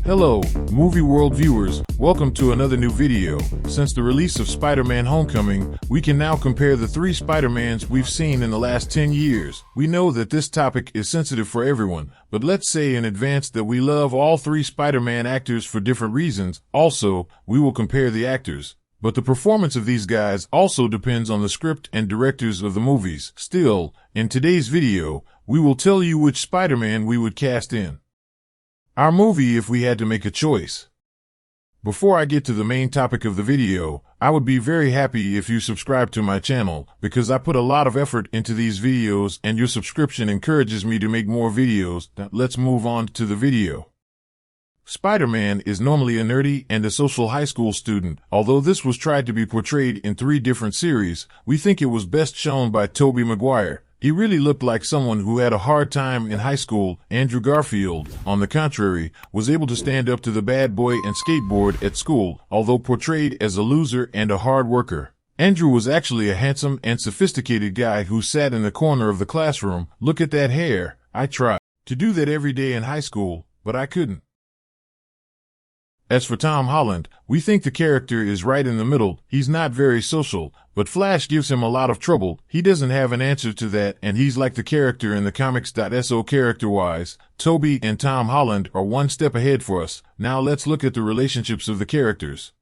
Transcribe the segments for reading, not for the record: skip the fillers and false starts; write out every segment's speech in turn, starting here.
Hello, Movie World viewers, welcome to another new video. Since the release of Spider-Man Homecoming, we can now compare the three Spider-Mans we've seen in the last 10 years. We know that this topic is sensitive for everyone, but let's say in advance that we love all three Spider-Man actors for different reasons. Also, we will compare the actors. But the performance of these guys also depends on the script and directors of the movies. Still, in today's video, we will tell you which Spider-Man we would cast in our movie if we had to make a choice. Before I get to the main topic of the video, I would be very happy if you subscribe to my channel, because I put a lot of effort into these videos and your subscription encourages me to make more videos. Now, let's move on to the video. Spider-Man is normally a nerdy and a social high school student. Although this was tried to be portrayed in 3 different series, we think it was best shown by Tobey Maguire. He really looked like someone who had a hard time in high school. Andrew Garfield, on the contrary, was able to stand up to the bad boy and skateboard at school, although portrayed as a loser and a hard worker. Andrew was actually a handsome and sophisticated guy who sat in the corner of the classroom. Look at that hair. I tried to do that every day in high school, but I couldn't. As for Tom Holland, we think the character is right in the middle. He's not very social, but Flash gives him a lot of trouble. He doesn't have an answer to that, and he's like the character in the comics. So character-wise, Tobey and Tom Holland are one step ahead for us. Now let's look at the relationships of the characters.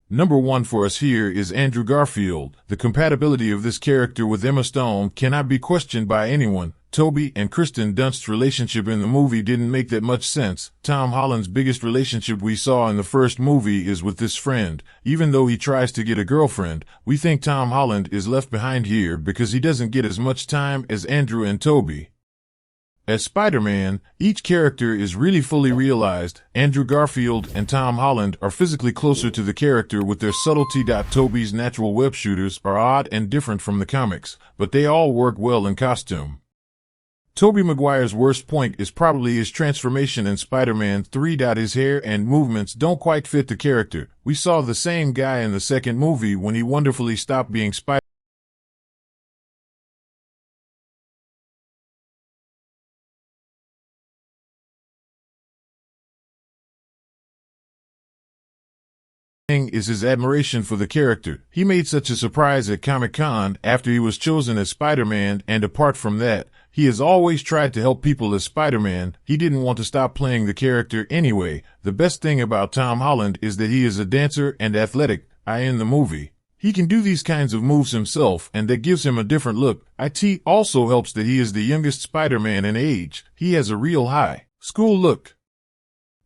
Number 1 for us here is Andrew Garfield. The compatibility of this character with Emma Stone cannot be questioned by anyone. Tobey and Kristen Dunst's relationship in the movie didn't make that much sense. Tom Holland's biggest relationship we saw in the first movie is with this friend. Even though he tries to get a girlfriend, we think Tom Holland is left behind here because he doesn't get as much time as Andrew and Tobey. As Spider-Man, each character is really fully realized. Andrew Garfield and Tom Holland are physically closer to the character with their subtlety. Tobey's natural web shooters are odd and different from the comics, but they all work well in costume. Tobey Maguire's worst point is probably his transformation in Spider-Man 3. His hair and movements don't quite fit the character. We saw the same guy in the second movie when he wonderfully stopped being Spider-Man is his admiration for the character. He made such a surprise at Comic-Con after he was chosen as Spider-Man, and apart from that, he has always tried to help people as Spider-Man. He didn't want to stop playing the character anyway. The best thing about Tom Holland is that he is a dancer and athletic. In the movie, he can do these kinds of moves himself, and that gives him a different look. It also helps that he is the youngest Spider-Man in age. He has a real high school look.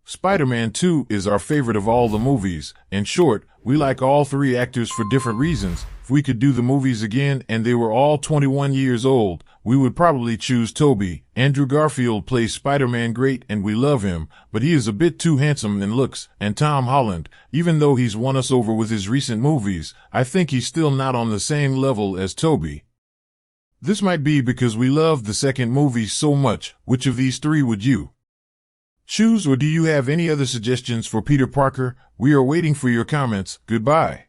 Spider-Man 2 is our favorite of all the movies. In short, we like all three actors for different reasons. If we could do the movies again and they were all 21 years old, we would probably choose Tobey. Andrew Garfield plays Spider-Man great and we love him, but he is a bit too handsome in looks. And Tom Holland, even though he's won us over with his recent movies, I think he's still not on the same level as Tobey. This might be because we loved the second movie so much. Which of these three would you choose, or do you have any other suggestions for Peter Parker? We are waiting for your comments. Goodbye.